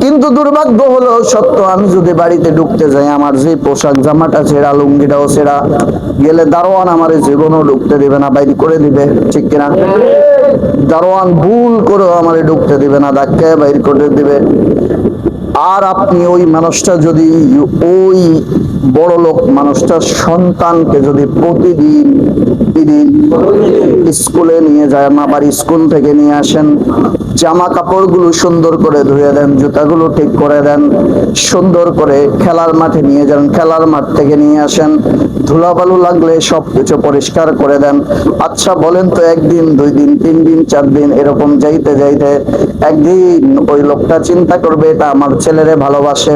কিন্তু দুর্ভাগ্য হলো সত্য, আমি যদি বাড়িতে ঢুকতে যাই, আমার যে পোশাক জামাটা ছেঁড়া, লুঙ্গিটাও ছেঁড়া, গেলে দারোয়ান আমার জীবনও ঢুকতে দিবে না, বাইরে করে দিবে, ঠিক কিনা? দারোয়ান ভুল করে আমারে ঢুকতে দিবে না, ধাক্কায় বাইর করে দিবে। আর আপনি ওই মানুষটা যদি, ওই বড় লোক মানুষটার সন্তানকে যদি প্রতিদিন স্কুলে নিয়ে যায়, আবার স্কুল থেকে নিয়ে আসেন, জামা কাপড়গুলো সুন্দর করে ধুয়ে দেন, জুতাগুলো ঠিক করে দেন, সুন্দর করে খেলার মাঠে নিয়ে যান, খেলার মাঠ থেকে নিয়ে আসেন, ধুলাবালু লাগলে সবকিছু পরিষ্কার করে দেন। আচ্ছা বলেন তো, একদিন, 2 দিন, 3 দিন, 4 দিন এরকম যাইতে যাইতে একদিন ওই লোকটা চিন্তা করবে, এটা আমার ছেলেরে ভালোবাসে,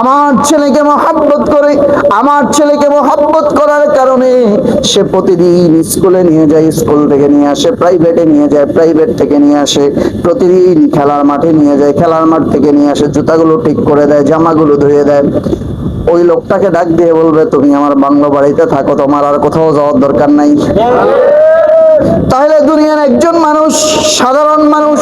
আমার ছেলেকে মহব্বত করে, আমার ছেলেকে মহব্বত করার কারণে সে প্রতিদিন স্কুলে নিয়ে যায়, স্কুল থেকে নিয়ে আসে, প্রাইভেটে নিয়ে যায়, প্রাইভেট থেকে নিয়ে আসে, প্রতিদিন খেলার মাঠে নিয়ে যায়, খেলার মাঠ থেকে নিয়ে আসে, জুতাগুলো ঠিক করে দেয়, জামাগুলো ধুয়ে দেয়। ওই লোকটাকে ডাক দিয়ে বলবে, তুমি আমার বাংলো বাড়িতে থাকো, তোমার আর কোথাও যাওয়ার দরকার নাই। তাহলে দুনিয়ার একজন মানুষ, সাধারণ মানুষ,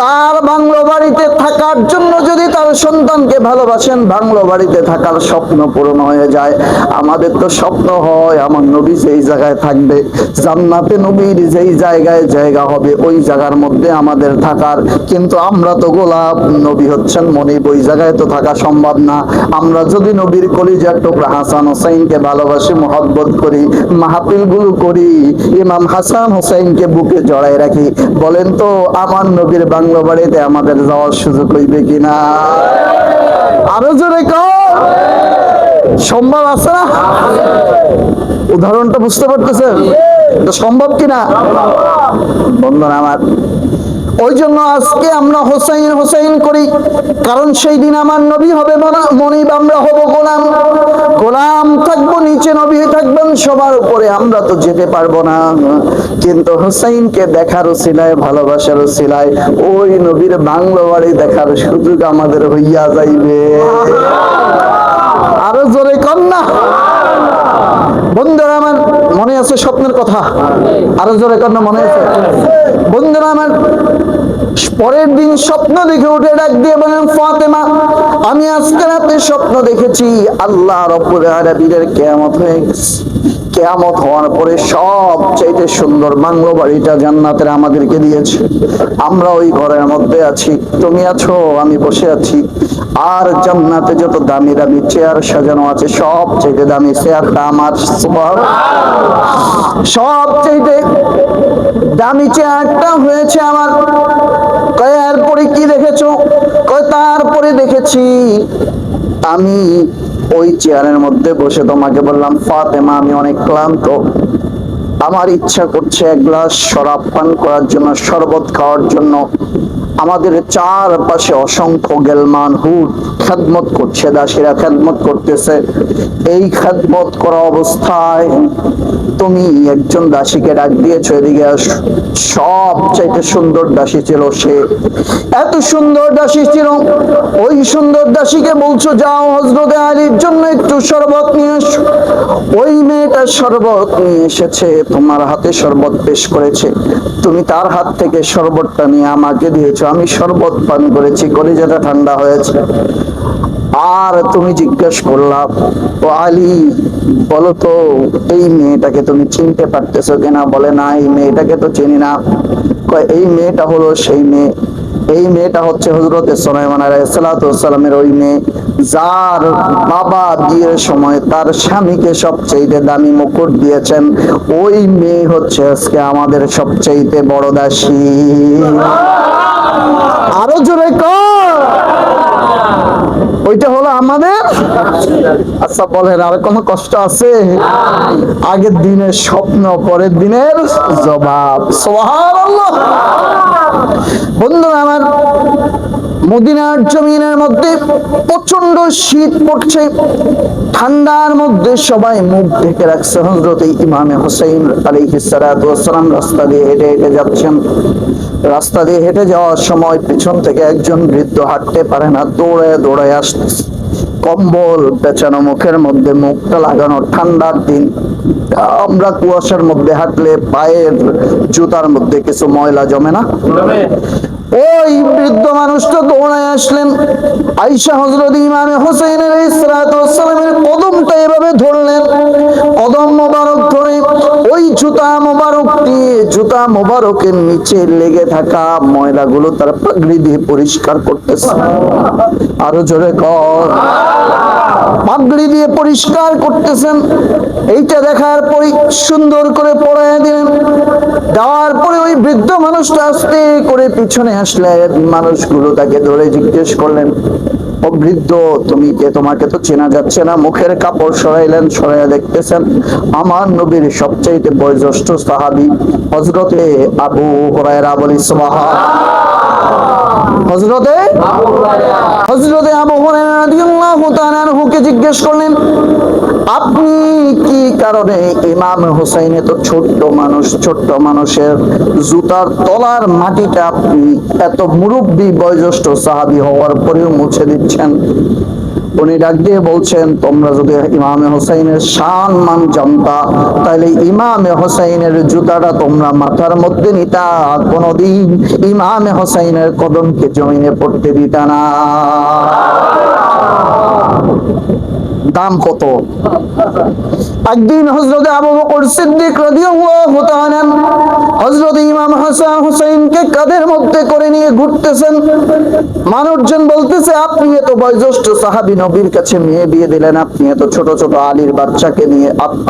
তার বাংলো বাড়িতে থাকার জন্য যদি তার সন্তানকে ভালোবাসেন, বাংলো বাড়িতে থাকার স্বপ্ন পূরণ হয়ে যায়। আমাদের তো স্বপ্ন হয় আমার নবী যেই জায়গায় থাকবে, জান্নাতে নবীর যেই জায়গায় জায়গা হবে, ওই জায়গার মধ্যে আমাদের থাকার। কিন্তু আমরা তো গোলাপ, নবী হচ্ছেন মনিব, ওই জায়গায় তো থাকা সম্ভব না। আমরা যদি নবীর কলিজার টুকরা হাসান হোসেনকে ভালোবাসি, মহব্বত করি, মাহফিল গুলো করি, ইমাম হাসান হোসেনকে বুকে জড়াই রাখি, বলেন তো আমার নবীর বাংলো বাড়িতে আমাদের যাওয়ার সুযোগ হইবে কিনা? আরো জোরে কও, সম্ভব আছে না? উদাহরণটা বুঝতে পারতেছেন সম্ভব কিনা? বন্ধুরা আমার, ওই জন্য আজকে আমরা হোসেন হোসেন করি, কারণ সেই দিন আমার নবী হবে মনিব, আমরা হব গোলাম। গোলাম থাকবো নিচে, নবী থাকবেন সবার উপরে, আমরা তো যেতে পারবো না। কিন্তু হোসেনকে দেখার উসিলায়, ভালোবাসার উসিলায় ওই নবীর বাংলো বাড়ি দেখার সুযোগ আমাদের হইয়া যাইবে। আরো জোরে কর না। বন্ধুরা আমার, মনে আছে স্বপ্নের কথা? আরো জোরে কর না, মনে আছে? বন্ধুরা আমার, পরের দিন স্বপ্ন দেখে উঠে ডাক দিয়ে বলেন, ফাতেমা, আমি আজকে রাতে স্বপ্ন দেখেছি আল্লাহ রাব্বুল আলামিনের কিয়ামত হয়ে গেছে। কিয়ামত হওয়ার পরে সবচেয়ে সুন্দর বাংলো বাড়িটা জান্নাতের আমাদেরকে দিয়েছে। আমরা ওই ঘরের মধ্যে আছি, তুমি আছো, আমি বসে আছি। আর জান্নাতে যত দামি দামি চেয়ার সাজানো আছে, সবচেয়ে দামি চেয়ারটা আমার। সবচেয়ে দামি চেয়ারটা হয়েছে আমার। কয় এরপরে কি দেখেছো? কয় তারপরে দেখেছি আমি ওই চেয়ারের মধ্যে বসে তোমাকে বললাম, ফাতেমা, আমি অনেক ক্লান্ত, আমার ইচ্ছা করছে এক গ্লাস শরাব পান করার জন্য, শরবত খাওয়ার জন্য। আমাদের চারপাশে অসংখ্য গেলমান হুট খেদমত করছে, দাসীরা খেদমত করতেছে। এই খেদমত করা অবস্থায় তুমি একজন দাসীকে ডাক দিয়েছো, এদিকে সবচাইতে সুন্দর দাসী ছিল সে, এত সুন্দর দাসী ছিল। ওই সুন্দর দাসীকে বলছো যাও হযরতে আলীর জন্য একটু শরবত নিয়ে এসো। ওই মেয়েটা শরবত নিয়ে এসেছে, তোমার হাতে শরবত পেশ করেছে, তুমি তার হাত থেকে শরবতটা নিয়ে আমাকে দিয়েছো, আমি শরবত পান করেছি, কলিজাটা ঠান্ডা হয়েছে। আর তুমি জিজ্ঞেস করলাম, ও আলী বলো তো এই মেয়েটাকে তুমি চিনতে পারতেছো কিনা? বলে না, এই মেয়েটাকে তো চিনি না। এই মেয়েটা হলো সেই মেয়ে, এই মেয়েটা হচ্ছে হযরতে সুলাইমান আলাইহিস সালাতু ওয়াস সালামের ওই মেয়ে, যার বাবা বিয়ের সময় তার স্বামীকে সবচেয়ে দামি মুকুট দিয়েছেন। ওই মেয়ে হচ্ছে আজকে আমাদের সবচেয়ে বড় দাসী। আরো জোরে কর, ওইটা হলো আমাদের। আচ্ছা বলেন, আর কোনো কষ্ট আছে? আগের দিনের স্বপ্ন পরের দিনের জবাব। সুবহানাল্লাহ। বন্ধুরা আমার, মদিনার জমিনের মধ্যে প্রচন্ড শীত পড়ছে, ঠান্ডার মধ্যে সবাই মুখ ঢেকে রাখছে। হযরতে ইমামে হুসাইন আলাইহিস সালাতু ওয়াস সালাম রাস্তা দিয়ে হেঁটে হেঁটে যাচ্ছেন। রাস্তা দিয়ে হেঁটে যাওয়ার সময় পিছন থেকে একজন বৃদ্ধ হাঁটতে পারে না, দৌড়ে দৌড়ে আসতেছে, কম্বল পেঁচানো, মুখের মধ্যে মুখটা লাগানো, ঠান্ডার দিন। আমরা কুয়াশার মধ্যে হাঁটলে পায়ের জুতার মধ্যে কিছু ময়লা জমে না? ওই বৃদ্ধ মানুষটা দৌড়ায় আসলেন, আয়েশা হযরত ইমামে হুসাইন আলাইহিস সালাতু ওয়াস সালামের কদমটা এভাবে ধরলেন, কদম মোবারক ধরে ওই জুতা মোবারক দিয়ে জুতা মোবারকের নিচে লেগে থাকা ময়লাগুলো তার পাগড়ি দিয়ে পরিষ্কার করতেছে। আরো জোরে কর, পাগড়ি দিয়ে পরিষ্কার করতেছেন। এইটা দেখার পরে সুন্দর করে পড়ায় দিলেন। দেওয়ার পরে ওই বৃদ্ধ মানুষটা আস্তে করে পিছনে আসলেন, মানুষগুলো তাকে ধরে জিজ্ঞেস করলেন, ও বৃদ্ধ তুমি কে? তোমাকে তো চেনা যাচ্ছে না। মুখের কাপড় সরাইলেন, সরাইয়া দেখতেছেন আমার নবীর সবচাইতে বয়োজ্যেষ্ঠ সাহাবী হযরতে আবু হুরায়রা। বলি সুবহানাল্লাহ। হযরতে আবু হুরায়রা রাদিয়াল্লাহু তাআলা আনহুকে জিজ্ঞেস করলেন, আপনি কি কারণে ইমাম হুসাইন তো ছোট্ট মানুষ, ছোট্ট মানুষের জুতার তলার মাটিটা আপনি এত মুরব্বী বয়োজ্যেষ্ঠ সাহাবী হওয়ার পরেও মুছে দিচ্ছেন? উনি ডাক দিয়ে বলছেন, তোমরা যদি ইমামে হুসাইনের শান মান জানতা তাহলে ইমামে হুসাইনের জুতাটা তোমরা মাথার মধ্যে নিতা, কোনদিন ইমামে হুসাইনের কদমকে জমিনে পড়তে দিতা না। দাম কত? একদিন হযরত আবু বকর সিদ্দিক রাদিয়াল্লাহু তাআলা হযরত ইমাম হাসান হুসাইনকে কাঁধের মধ্যে করে নিয়ে ঘুরতেছেন। মানুষজন বলতেছে, আপনি এত বয়োজ্যেষ্ঠ সাহাবী, নবীর কাছে মেয়ে বিয়ে দিলেন, আপনি এত ছোট ছোট আলীর বাচ্চাকে নিয়ে,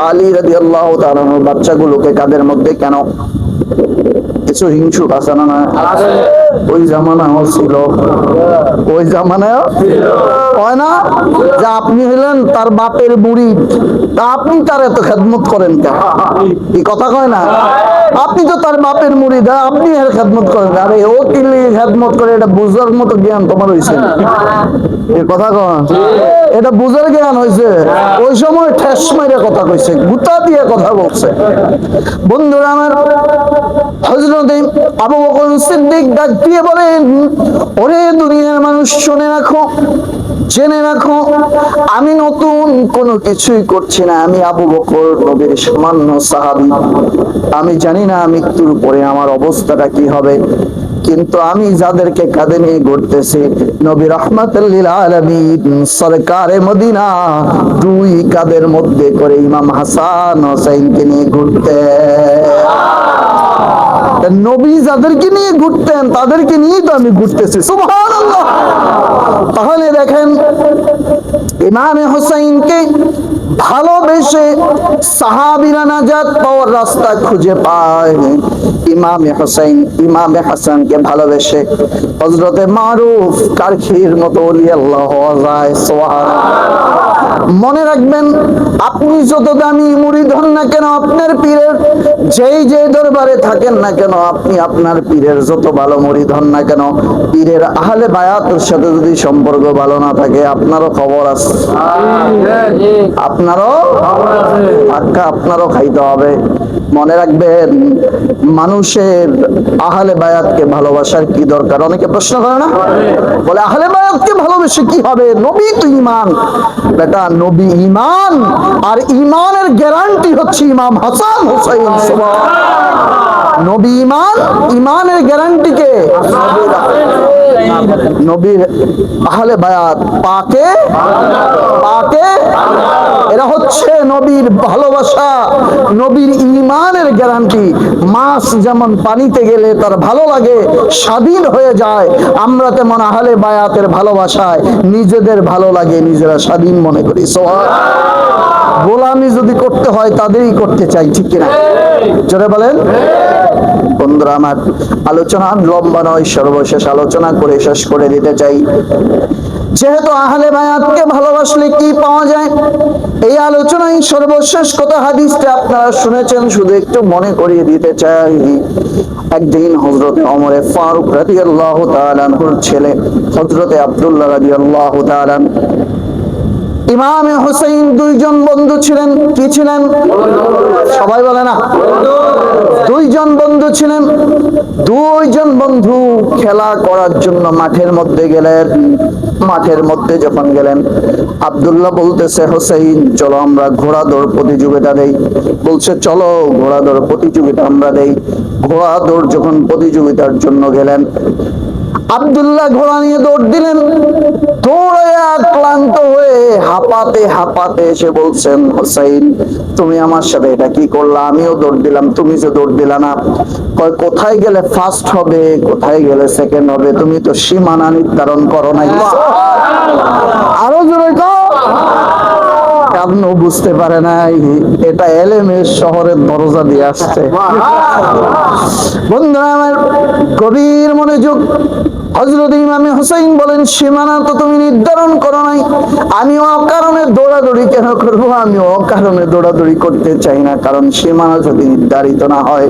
আলী রাদিয়াল্লাহু তাআলার বাচ্চাগুলোকে কাঁধের মধ্যে কেন? কিছু হিংসুক আছে না? ওই জামানাও ছিল, ওই জামানায় হয় না যে আপনি হলেন তার বাপের মুরিদ, তা আপনি তার এত খেদমত করেন কেন? এই কথা কয় না? আপনি তো তার বাপের মুরিদ, আপনি এর খেদমত করেন। আরে ও কি খেদমত করে, এটা বুঝার মতো জ্ঞান তোমার হয়েছে? এই কথা কন, এটা বুঝার জ্ঞান হয়েছে? ওই সময় ঠেস মাইরা কথা কইছে, গুতা দিয়ে কথা বলছে। বন্ধুরা আমার, হযরতে আবু বকর সিদ্দিক ডাক দিয়ে বলেন, ওরে দুনিয়ার মানুষ শুনে রাখো, জেনে রাখো, আমি নতুন কোনো কিছুই করছি না। আমি আবু বকর নবীর সামান্য সাহাবী। আমি জানি না মৃত্যুর পরে আমার অবস্থাটা কি হবে, কিন্তু আমি যাদেরকে কাঁধে নিয়ে ঘুরতেছি, নবী রাহমাতুল লিল আলামিন সরকারে মদিনা দুই কাঁধের মধ্যে করে ইমাম হাসান হোসেনকে নিয়ে ঘুরতে। নবী যাদেরকে নিয়ে ঘুরতেন তাদেরকে নিয়েই তো আমি ঘুরতেছি। সুবহানাল্লাহ। তাহলে দেখেন, ইমামে হুসাইনকে ভালোবেসে সাহাবীরা নাজাত পাওয়ার রাস্তা খুঁজে পায়। ইমামে হুসাইন ইমামে হাসানকে ভালোবেসে হযরতে মারুফ কারখির মতো ওলি আল্লাহ হওয়া যায়। সুবহানাল্লাহ। মনে রাখবেন, আপনি যত দামি মুরিদ হন না কেন, আপনার পীরের যে দরবারে থাকেন না কেন, আপনি আপনার পীরের যত ভালো মুরিদ হন না কেন, পীরের আহলে বায়াতের সাথে যদি সম্পর্ক ভালো না থাকে, আপনারও খবর আছে, আপনারও খাইতে হবে। মনে রাখবেন, মানুষের আহলে বায়াতকে ভালোবাসার কি দরকার? অনেকে প্রশ্ন করে না, বলে আহলে বায়াতকে ভালোবেসে কি হবে? নবী তো ঈমান। বেটা, নবী ঈমান, আর ঈমানের গ্যারান্টি হচ্ছে ইমাম হাসান হুসাইন। নবী ঈমান, ঈমানের গ্যারান্টি কে? নবীর আহলে বায়াত পাকে এরা হচ্ছে নবীর ভালোবাসা, নবীর ঈমানের গ্যারান্টি। মাছ যেমন পানিতে গেলে তার ভালো লাগে, স্বাধীন হয়ে যায়, আমরা তেমন আহলে বায়াতের ভালোবাসায় নিজেদের ভালো লাগে, নিজেরা স্বাধীন মনে করি। গোলামি যদি করতে হয় তাদেরই করতে চাই, ঠিক কিনা? জোরে বলেন। বন্ধুরা আমার, আলোচনা লম্বা নয়, সর্বশেষ আলোচনা করে শেষ করে দিতে চাই। যেহেতু আহলে বায়াতকে ভালোবাসলে কি পাওয়া যায়, এই আলোচনায় সর্বশেষ কথা হাদিসটা আপনারা শুনেছেন, শুধু একটু মনে করিয়ে দিতে চাই। একদিন হযরতে ওমর ফারুক রাদিয়াল্লাহু তাআলা আনহুর ছেলে হযরতে আব্দুল্লাহ রাদিয়াল্লাহু তাআলা, ইমামে হুসাইন, দুইজন বন্ধু ছিলেন। কি ছিলেন? সবাই বলে না, দুইজন বন্ধু ছিলেন। দুইজন বন্ধু খেলা করার জন্য মাঠের মধ্যে গেলেন। মাঠের মধ্যে যখন গেলেন, আব্দুল্লাহ বলতেছে, হুসাইন চলো আমরা ঘোড়া দৌড় প্রতিযোগিতা দেই। বলছে চলো ঘোড়া দৌড় প্রতিযোগিতা আমরা দেই। ঘোড়া দৌড় যখন প্রতিযোগিতার জন্য গেলেন, আব্দুল্লাহ ঘোড়া নিয়ে দৌড় দিলেন। দৌড়াইয়া ক্লান্ত হয়ে হাঁপাতে এসে বলছেন, হুসাইন তুমি আমার সাথে এটা কি করলা? আমিও দৌড় দিলাম, তুমি যে দৌড় দিলা না। কোথায় গেলে ফার্স্ট হবে, কোথায় গেলে সেকেন্ড হবে, তুমি তো সীমানা নির্ধারণ করো নাই। আরো জোরে আপনি বুঝতে পারে নাই, এটা এলেমের শহরের দরজা দিয়ে আসছে। বন্ধুরা আমার, গভীর মনোযোগ। হযরত ইমামে হুসাইন বলেন, সীমানা তো তুমি নির্ধারণ করো নাই, আমি অকারণে দৌড়াদৌড়ি কেন করবো? আমি অকারণে দৌড়াদৌড়ি করতে চাই না, কারণ সীমানা যদি নির্ধারিত না হয়,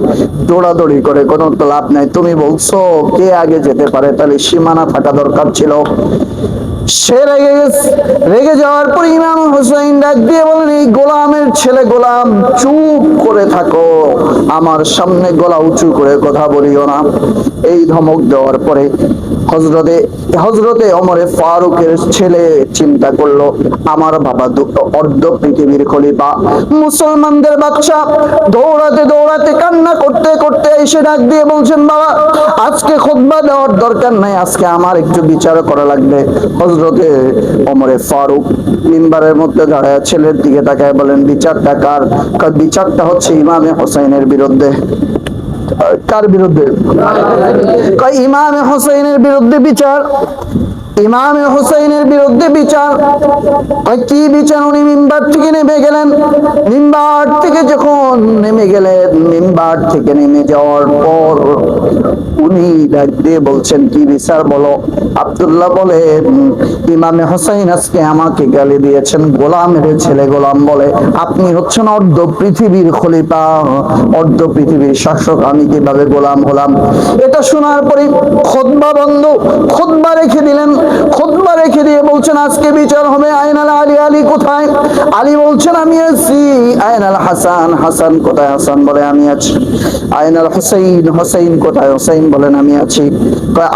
দৌড়াদৌড়ি করে কোনো তো লাভ নাই। তুমি বলছো কে আগে যেতে পারে, তাহলে সীমানা থাকা দরকার ছিল। সে রেগে যাওয়ার পর ইমাম হুসাইন ডাক দিয়ে বলেন, এই গোলামের ছেলে গোলাম, চুপ করে থাকো, আমার সামনে গলা উঁচু করে কথা বলিও না। এই ধমক দেওয়ার পরে হযরতে ওমরে ফারুকের ছেলে চিন্তা করলো, আমার বাবা অর্ধ পৃথিবীর খলিফা, মুসলমানদের বাদশা, দৌড়াতে কান্না করতে এসে ডাক দিয়ে বলছেন, বাবা আজকে খুতবা দেওয়ার দরকার নাই, আজকে আমার একটু বিচার করা লাগবে। হযরতে ওমরে ফারুক মিম্বারের মধ্যে দাঁড়ায় ছেলের দিকে তাকায় বলেন, বিচারটা কার? বিচারটা হচ্ছে ইমামে হুসাইনের বিরুদ্ধে। কার বিরুদ্ধে? ইমামে হুসাইনের বিরুদ্ধে বিচার। ইমামে হুসাইনের বিরুদ্ধে বিচার। কি বিচার? উনি মিম্বার থেকে নেমে গেলেন। মিম্বার থেকে যখন নেমে গেলেন, মিম্বার থেকে নেমে যাওয়ার পর উনি ডাক দিয়ে বলছেন, কি বিচার বলো? আব্দুল্লাহ বলেন, ইমামে হুসাইন আজকে আমাকে গালি দিয়েছেন, গোলামের ছেলে গোলাম বলে। আপনি হচ্ছেন অর্ধ পৃথিবীর খলিফা, অর্ধ পৃথিবীর শাসক, আমি কিভাবে গোলাম হলাম? এটা শোনার পরে খুতবা বন্ধ, খুতবা রেখে দিলেন। খুতবা রেখে দিয়ে বলছেন, আজকে বিচার হবে। আইনাল আলী, আলী কোথায়? আলী বলছেন, আমি আছি। আইনাল হাসান, হাসান কোথায়? হাসান বলে, আমি আছি। আইনাল হুসাইন, হুসাইন কোথায়? হুসাইন বলেন, আমি আছি।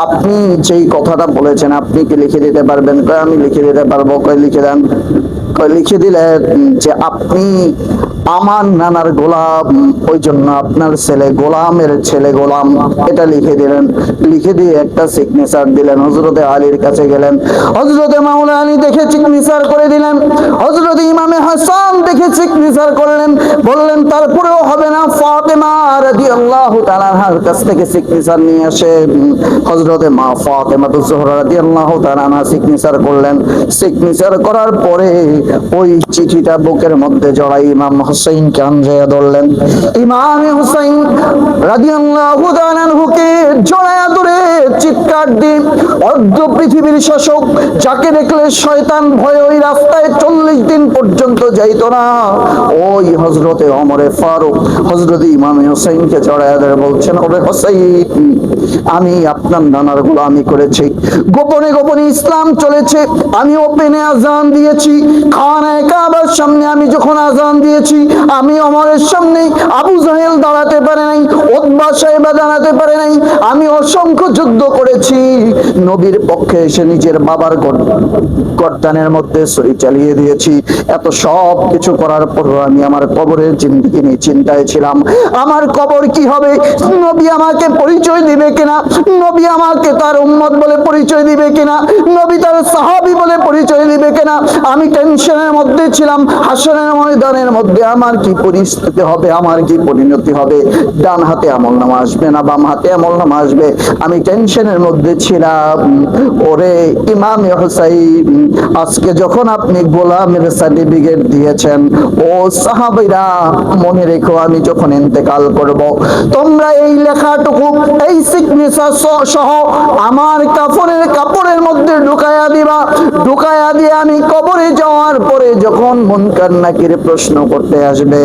আপনি যেই কথাটা বলেছেন আপনি কি লিখে দিতে পারবেন? আমি লিখে দিতে পারবো। লিখে দেন। লিখে দিলেন যে আপনি আমার নানার গোলাম, ওই জন্য আপনার ছেলে গোলামের ছেলে গোলাম, এটা লিখে দিলেন। লিখে দিয়ে একটা সিগনেচার দিলেন। হযরতে আলীর কাছে গেলেন, হযরতে মাওলা আলী দেখে সিগনেচার করে দিলেন। হযরতে ইমামে হাসান দেখে সিগনেচার করলেন। বললেন তারপরেও হবে না, ফাতেমা রাদিয়াল্লাহু তাআলার কাছ থেকে সিগনেচার নিয়ে আসে। হযরতে মা ফাতেমা জোহরা রাদিয়াল্লাহু তাআলা সিগনেচার করলেন। সিগনেচার করার পরে ওই চিঠিটা বুকের মধ্যে জড়াই ইমাম হুসাইনকে আনজায়া ধরলেন। ইমাম হুসাইন রাদিয়াল্লাহু তাআলা আনহুকে জড়ায়া ধরে চিৎকার চিৎকার দিয়ে অর্ধ পৃথিবীর শাসক, যাকে দেখলে শয়তান ভয়ে ওই রাস্তায় 40 দিন পর্যন্ত যাইত না, ওই হযরতে ওমরে ফারুক হযরত ইমাম হোসেনকে জড়ায় ধরে বলছেন, ওরে হোসেন, আমি আপনার নানার গোলামি করেছি, গোপনে গোপনে ইসলাম চলেছে, আমি ওপেনে আজান দিয়েছি, খানায়ে কাবার সামনে আমি যখন আজান দিয়েছি, আমি ওমরের সামনে আবু জাহেল দাঁড়াতে পারে নাই, উতবা সাহেবা দাঁড়াতে পারে নাই, আমি অসংখ্য যুদ্ধ করেছি, নবীর পক্ষে এসে নিজের বাবার গর্দানের মধ্যে ছুরি চালিয়ে দিয়েছি, এত সব কিছু করার পর আমি আমার কবরের জিন্দেগি নিয়ে চিন্তায় ছিলাম, আমার কবর কি হবে, নবী আমাকে পরিচয় দিবে কিনা, নবী আমাকে তার উম্মত বলে পরিচয় দিবে কিনা, নবী তার সাহাবী বলে পরিচয় দিবে কিনা, আমি টেনশনের মধ্যে ছিলাম, হাসরের ময়দানের মধ্যে আমার কি পরিস্থিতি হবে, আমার কি পরিণতি হবে, ডান হাতে আমলনামা আসবে না বাম হাতে আমলনামা আসবে, আমি টেনশনের মধ্যে ছিলাম। ওরে ইমাম হোসাইন, আজকে যখন আপনি গোলামের সার্টিফিকেট দিয়েছেন, ও সাহাবীরা মনে রেখো, আমি যখন ইন্তেকাল করব, তোমরা এই লেখাটুকু, এই সিগনেচার সহ আমার কাফনের কাপড়ের মধ্যে ঢুকায়া দিবা, ঢুকায়া দিয়ে আমি কবরে যাওয়ার পরে যখন মুনকার নাকির প্রশ্ন করতে আসবে,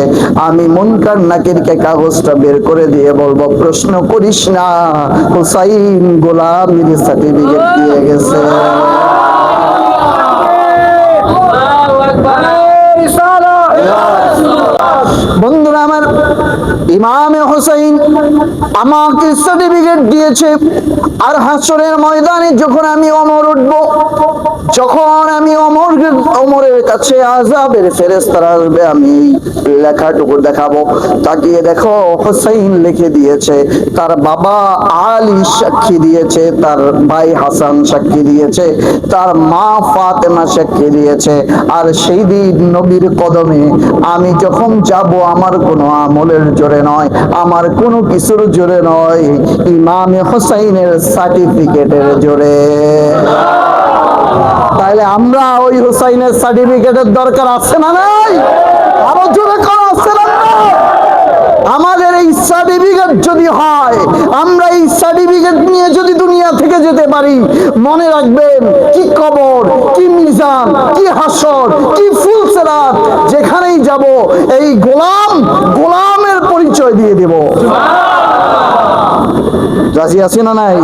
আমি মুনকার নাকিরকে কাগজটা বের করে দিয়ে বলবো, প্রশ্ন করিস না, হুসাইন গোলামের সার্টিফিকেট দিয়ে গেছে। বন্ধুরা আমার, ইমামে হোসেন আমাকে সার্টিফিকেট দিয়েছে, আর হাসরের ময়দানে যখন আমি ওমর উঠব, যখন আমি ওমরের কাছে আযাবের ফেরেশতারা আসবে, আমি লেখাটুকু দেখাবো, তাকিয়ে দেখো হোসেন লিখে দিয়েছে, তার বাবা আলী সাক্ষী দিয়েছে, তার ভাই হাসান সাক্ষী দিয়েছে, তার মা ফাতেমা সাক্ষী দিয়েছে, আর সেই দিন নবীর কদমে আমি যখন যাব, আমার কোনো আমলের জোরে নয়, আমার কোনো কিছুর জোরে নয়, ইমামে হোসেনের সার্টিফিকেটের জোরে। তাহলে আমরা ওই হোসেনের সার্টিফিকেটের দরকার আছে না নাই? আরো জোরে করা আছে না? আমাদের এই সার্টিফিকেট যদি হয়, আমরা এই সার্টিফিকেট নিয়ে যদি দুনিয়া থেকে যেতে পারি, মনে রাখবেন, কি কবর, কি মিজান, কি হাসর, কি ফুলসিরাত, যেখানেই যাব এই গোলামের পরিচয় দিয়ে দেব। রাজি আছি না নাই?